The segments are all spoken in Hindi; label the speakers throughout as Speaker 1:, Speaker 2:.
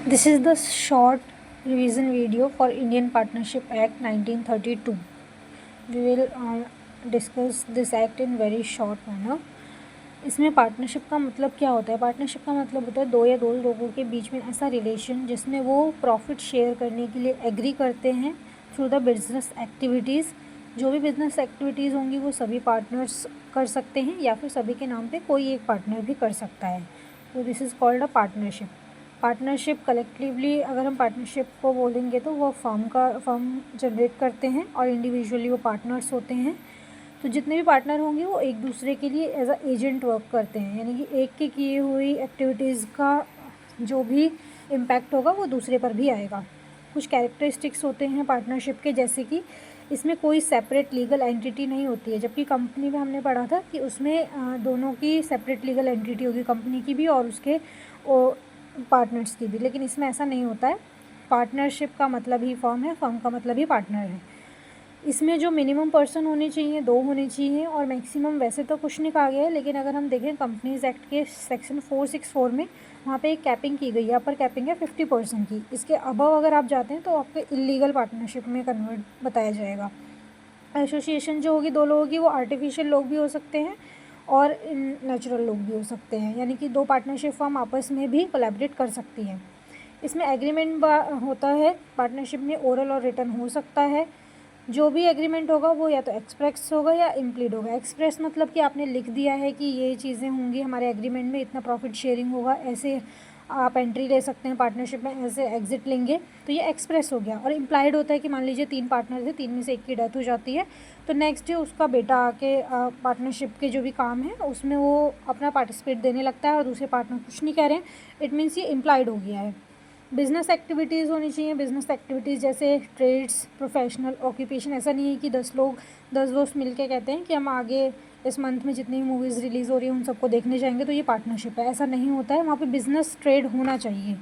Speaker 1: This is the short revision video for Indian Partnership Act 1932. We will discuss this act in very short manner. इसमें पार्टनरशिप का मतलब क्या होता है? पार्टनरशिप का मतलब होता है दो या दो लोगों के बीच में ऐसा रिलेशन जिसमें वो प्रॉफिट शेयर करने के लिए एग्री करते हैं थ्रू द बिजनेस एक्टिविटीज़। जो भी बिजनेस एक्टिविटीज़ होंगी वो सभी पार्टनर्स कर सकते हैं या फिर सभी के नाम पे कोई एक पार्टनर भी कर सकता है। तो this is called a partnership. Partnership collectively अगर हम पार्टनरशिप को बोलेंगे तो वो फर्म जनरेट करते हैं और इंडिविजुअली वो पार्टनर्स होते हैं। तो जितने भी पार्टनर होंगे वो एक दूसरे के लिए एज अ एजेंट वर्क करते हैं, यानी कि एक के किए हुई एक्टिविटीज़ का जो भी इम्पैक्ट होगा वो दूसरे पर भी आएगा। कुछ कैरेक्टरिस्टिक्स होते हैं पार्टनरशिप के, जैसे कि इसमें कोई सेपरेट लीगल एंटिटी नहीं होती है, जबकि कंपनी में हमने पढ़ा था कि उसमें दोनों की सेपरेट लीगल एंटिटी होगी, कंपनी की भी और उसके पार्टनर्स की भी। लेकिन इसमें ऐसा नहीं होता है। पार्टनरशिप का मतलब ही फर्म है, फर्म का मतलब ही पार्टनर है। इसमें जो मिनिमम पर्सन होने चाहिए 2 होने चाहिए और मैक्सिमम वैसे तो कुछ नहीं कहा गया है, लेकिन अगर हम देखें कंपनीज एक्ट के सेक्शन 464 में वहाँ पे एक कैपिंग की गई है, अपर कैपिंग है 50% की। इसके अबव अगर आप जाते हैं तो आपको इलीगल पार्टनरशिप में कन्वर्ट बताया जाएगा। एसोसिएशन जो होगी 2 लोगों की, वो आर्टिफिशियल लोग भी हो सकते हैं और नेचुरल लोग भी हो सकते हैं, यानी कि 2 पार्टनरशिप फर्म आपस में भी कोलैबोरेट कर सकती हैं। इसमें एग्रीमेंट होता है पार्टनरशिप में, ओरल और रिटन हो सकता है। जो भी एग्रीमेंट होगा वो या तो एक्सप्रेस होगा या इम्प्लीड होगा। एक्सप्रेस मतलब कि आपने लिख दिया है कि ये चीज़ें होंगी हमारे एग्रीमेंट में, इतना प्रॉफिट शेयरिंग होगा, ऐसे आप एंट्री ले सकते हैं पार्टनरशिप में, ऐसे एग्जिट लेंगे, तो ये एक्सप्रेस हो गया। और इम्प्लाइड होता है कि मान लीजिए 3 पार्टनर थे, 3 में से एक की डेथ हो जाती है, तो नेक्स्ट डे उसका बेटा आके पार्टनरशिप के जो भी काम है उसमें वो अपना पार्टिसिपेट देने लगता है और दूसरे पार्टनर कुछ नहीं कह रहे हैं। इट मीन्स ये इम्प्लाइड हो गया है। बिज़नेस एक्टिविटीज़ होनी चाहिए। बिज़नेस एक्टिविटीज़ जैसे ट्रेड्स, प्रोफेशनल, ऑक्यूपेशन। ऐसा नहीं है कि 10 दोस्त मिल के कहते हैं कि हम आगे इस मंथ में जितनी मूवीज़ रिलीज़ हो रही हैं उन सबको देखने जाएंगे, तो ये पार्टनरशिप है। ऐसा नहीं होता है। वहाँ पे बिज़नेस ट्रेड होना चाहिए।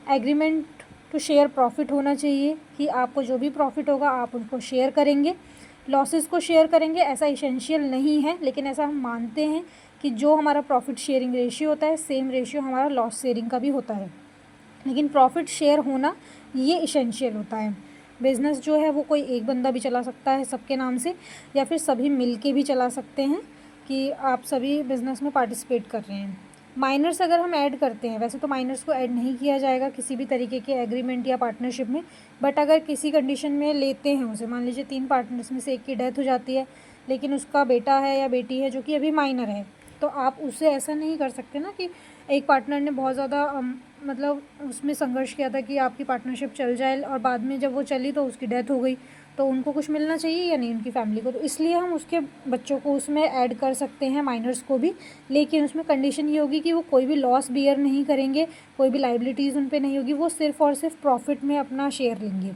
Speaker 1: एग्रीमेंट टू शेयर प्रॉफिट होना चाहिए कि आपको जो भी प्रॉफिट होगा आप उनको शेयर करेंगे। लॉसेस को शेयर करेंगे ऐसा इसेंशियल नहीं है, लेकिन ऐसा हम मानते हैं कि जो हमारा प्रॉफिट शेयरिंग रेशियो होता है सेम रेशियो हमारा लॉस शेयरिंग का भी होता है, लेकिन प्रॉफिट शेयर होना ये इसेंशियल होता है। बिज़नेस जो है वो कोई एक बंदा भी चला सकता है सबके नाम से, या फिर सभी मिल के भी चला सकते हैं कि आप सभी बिज़नेस में पार्टिसिपेट कर रहे हैं। माइनर्स अगर हम ऐड करते हैं, वैसे तो माइनर्स को ऐड नहीं किया जाएगा किसी भी तरीके के एग्रीमेंट या पार्टनरशिप में, बट अगर किसी कंडीशन में लेते हैं उसे, मान लीजिए 3 पार्टनर्स में से एक की डेथ हो जाती है लेकिन उसका बेटा है या बेटी है जो कि अभी माइनर है, तो आप उससे ऐसा नहीं कर सकते ना कि एक पार्टनर ने बहुत ज़्यादा मतलब उसमें संघर्ष किया था कि आपकी पार्टनरशिप चल जाए और बाद में जब वो चली तो उसकी डेथ हो गई, तो उनको कुछ मिलना चाहिए या नहीं उनकी फैमिली को। तो इसलिए हम उसके बच्चों को उसमें ऐड कर सकते हैं, माइनर्स को भी, लेकिन उसमें कंडीशन ये होगी कि वो कोई भी लॉस बियर नहीं करेंगे, कोई भी लाइबिलिटीज़ उन पे नहीं होगी, वो सिर्फ़ और सिर्फ प्रॉफिट में अपना शेयर लेंगे।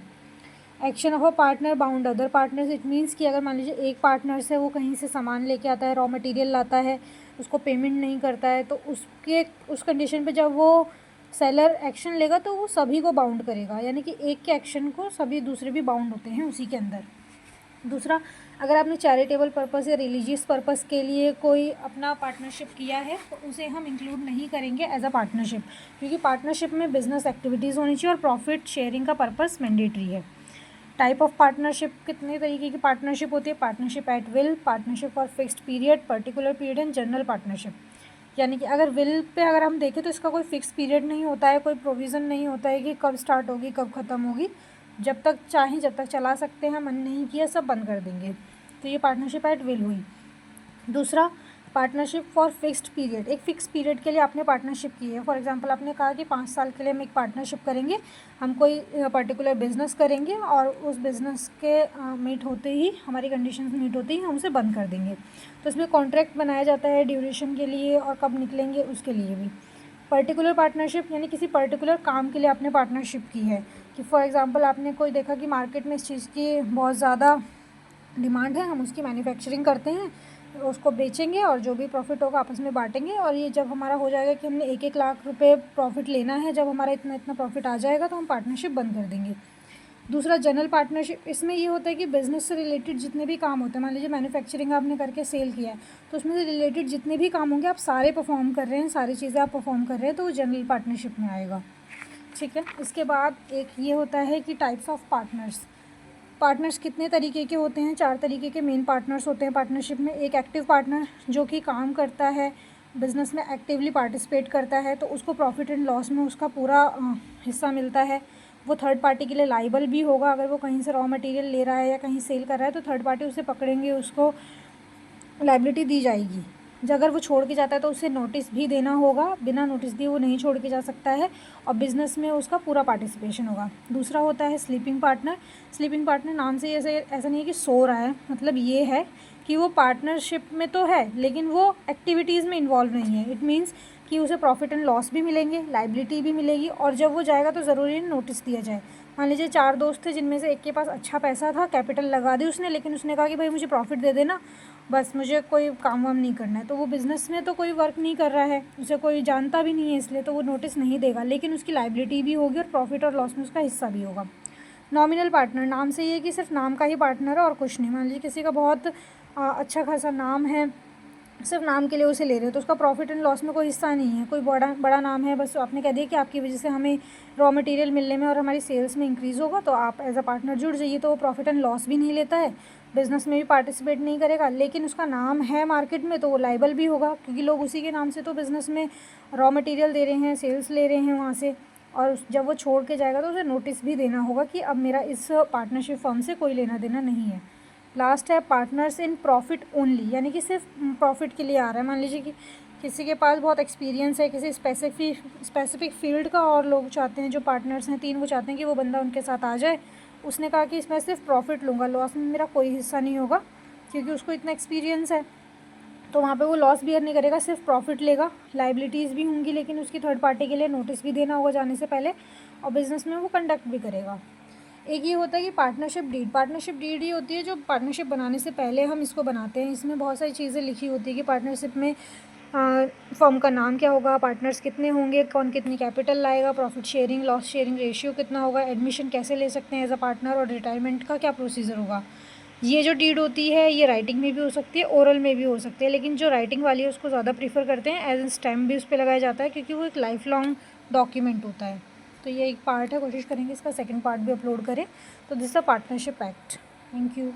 Speaker 1: Action of a partner bound other partners. It means कि अगर मान लीजिए एक पार्टनर से वो कहीं से सामान लेके आता है, रॉ मटेरियल लाता है, उसको पेमेंट नहीं करता है, तो उस कंडीशन पे जब वो सेलर एक्शन लेगा तो वो सभी को बाउंड करेगा, यानी कि एक के एक्शन को सभी दूसरे भी बाउंड होते हैं उसी के अंदर। दूसरा, अगर आपने चैरिटेबल पर्पज़ या रिलीजियस पर्पज़ के लिए कोई अपना पार्टनरशिप किया है तो उसे हम इंक्लूड नहीं करेंगे एज अ पार्टनरशिप, क्योंकि पार्टनरशिप में बिजनेस एक्टिविटीज़ होनी चाहिए और प्रॉफिट शेयरिंग का पर्पज़ मैंडेटरी है। टाइप ऑफ पार्टनरशिप, कितने तरीके की पार्टनरशिप होती है? Partnership at will, partnership for fixed period, particular period and general partnership. यानी कि अगर विल पे अगर हम देखें तो इसका कोई फिक्स पीरियड नहीं होता है, कोई प्रोविज़न नहीं होता है कि कब स्टार्ट होगी कब ख़त्म होगी, जब तक चाहें जब तक चला सकते हैं, मन नहीं किया सब बंद कर देंगे, तो ये पार्टनरशिप एट विल हुई। दूसरा, पार्टनरशिप फॉर फिक्स्ड पीरियड, एक फिक्स पीरियड के लिए आपने पार्टनरशिप की है। फॉर एग्जांपल आपने कहा कि 5 साल के लिए हम एक पार्टनरशिप करेंगे, हम कोई पर्टिकुलर बिजनेस करेंगे और उस बिज़नेस के मीट होते ही, हमारी कंडीशंस मीट होते ही हम उसे बंद कर देंगे, तो इसमें कॉन्ट्रैक्ट बनाया जाता है ड्यूरेशन के लिए और कब निकलेंगे उसके लिए भी। पर्टिकुलर पार्टनरशिप यानी किसी पर्टिकुलर काम के लिए आपने पार्टनरशिप की है, कि फॉर एग्जांपल आपने कोई देखा कि मार्केट में इस चीज़ की बहुत ज़्यादा डिमांड है, हम उसकी मैन्युफैक्चरिंग करते हैं, उसको बेचेंगे और जो भी प्रॉफिट होगा आपस में बांटेंगे, और ये जब हमारा हो जाएगा कि हमने 1-1 लाख रुपए प्रॉफिट लेना है, जब हमारा इतना इतना प्रॉफिट आ जाएगा तो हम पार्टनरशिप बंद कर देंगे। दूसरा, जनरल पार्टनरशिप, इसमें ये होता है कि बिज़नेस से रिलेटेड जितने भी काम होते हैं, मान लीजिए मैन्युफैक्चरिंग आपने करके सेल किया है, तो उसमें से रिलेटेड जितने भी काम होंगे आप सारे परफॉर्म कर रहे हैं, सारी चीज़ें आप परफॉर्म कर रहे हैं, तो वो जनरल पार्टनरशिप में आएगा। ठीक है। इसके बाद एक ये होता है कि टाइप्स ऑफ पार्टनर्स कितने तरीके के होते हैं। 4 तरीके के मेन पार्टनर्स होते हैं पार्टनरशिप में। एक एक्टिव पार्टनर जो कि काम करता है, बिज़नेस में एक्टिवली पार्टिसिपेट करता है, तो उसको प्रॉफिट एंड लॉस में उसका पूरा हिस्सा मिलता है। वो थर्ड पार्टी के लिए लाइबल भी होगा। अगर वो कहीं से रॉ मटेरियल ले रहा है या कहीं सेल कर रहा है तो थर्ड पार्टी उसे पकड़ेंगे, उसको लाइबिलिटी दी जाएगी। अगर वो छोड़ के जाता है तो उसे नोटिस भी देना होगा, बिना नोटिस दिए वो नहीं छोड़ के जा सकता है, और बिज़नेस में उसका पूरा पार्टिसिपेशन होगा। दूसरा होता है स्लीपिंग पार्टनर नाम से ऐसा नहीं है कि सो रहा है, मतलब ये है कि वो पार्टनरशिप में तो है लेकिन वो एक्टिविटीज़ में इन्वॉल्व नहीं है। इट मीन्स कि उसे प्रॉफिट एंड लॉस भी मिलेंगे, लाइबिलिटी भी मिलेगी, और जब वो जाएगा तो ज़रूरी नोटिस दिया जाए। मान लीजिए 4 दोस्त थे जिनमें से एक के पास अच्छा पैसा था, कैपिटल लगा दी उसने, लेकिन उसने कहा कि भाई मुझे प्रॉफिट दे देना, बस मुझे कोई काम वाम नहीं करना है। तो वो बिज़नेस में तो कोई वर्क नहीं कर रहा है, उसे कोई जानता भी नहीं है, इसलिए तो वो नोटिस नहीं देगा, लेकिन उसकी लाइबिलिटी भी होगी और प्रॉफिट और लॉस में उसका हिस्सा भी होगा। नॉमिनल पार्टनर नाम से ये कि सिर्फ नाम का ही पार्टनर है और कुछ नहीं। मान लीजिए किसी का बहुत अच्छा खासा नाम है, सिर्फ नाम के लिए उसे ले रहे हो, तो उसका प्रॉफिट एंड लॉस में कोई हिस्सा नहीं है। कोई बड़ा नाम है, बस आपने कह दिया कि आपकी वजह से हमें रॉ मटेरियल मिलने में और हमारी सेल्स में इंक्रीज़ होगा, तो आप एज अ पार्टनर जुड़ जाइए। तो वो प्रॉफिट एंड लॉस भी नहीं लेता है, बिज़नेस में भी पार्टिसिपेट नहीं करेगा, लेकिन उसका नाम है मार्केट में तो वो लाइबल भी होगा, क्योंकि लोग उसी के नाम से तो बिज़नेस में रॉ मटेरियल दे रहे हैं, सेल्स ले रहे हैं वहाँ से। और जब वो छोड़ के जाएगा तो उसे नोटिस भी देना होगा कि अब मेरा इस पार्टनरशिप फर्म से कोई लेना देना नहीं है। लास्ट है पार्टनर्स इन प्रॉफिट ओनली, यानी कि सिर्फ प्रॉफिट के लिए आ रहा है। मान लीजिए कि किसी के पास बहुत एक्सपीरियंस है किसी स्पेसिफिक फील्ड का, और लोग चाहते हैं, जो पार्टनर्स हैं 3, वो चाहते हैं कि वो बंदा उनके साथ आ जाए। उसने कहा कि इसमें सिर्फ प्रॉफिट लूँगा, लॉस में मेरा कोई हिस्सा नहीं होगा, क्योंकि उसको इतना एक्सपीरियंस है। तो वहाँ पे वो लॉस बियर नहीं करेगा, सिर्फ प्रॉफिट लेगा। लाइबिलिटीज़ भी होंगी, लेकिन उसकी थर्ड पार्टी के लिए नोटिस भी देना होगा जाने से पहले, और बिज़नेस में वो कंडक्ट भी करेगा। एक ये होता है कि पार्टनरशिप डीड ही होती है जो पार्टनरशिप बनाने से पहले हम इसको बनाते हैं। इसमें बहुत सारी चीज़ें लिखी होती है कि पार्टनरशिप में फर्म का नाम क्या होगा, पार्टनर्स कितने होंगे, कौन कितनी कैपिटल लाएगा, profit sharing loss sharing ratio कितना होगा, एडमिशन कैसे ले सकते हैं एज अ पार्टनर, और रिटायरमेंट का क्या प्रोसीजर होगा। ये जो डीड होती है ये राइटिंग में भी हो सकती है, ओरल में भी हो सकती है, लेकिन जो राइटिंग वाली है उसको ज़्यादा प्रीफर करते हैं। एज एन स्टैम्प भी उस पर लगाया जाता है, क्योंकि वो एक लाइफ लॉन्ग डॉक्यूमेंट होता है। तो ये एक पार्ट है, कोशिश करेंगे इसका सेकंड पार्ट भी अपलोड करें। तो this a partnership act. Thank you.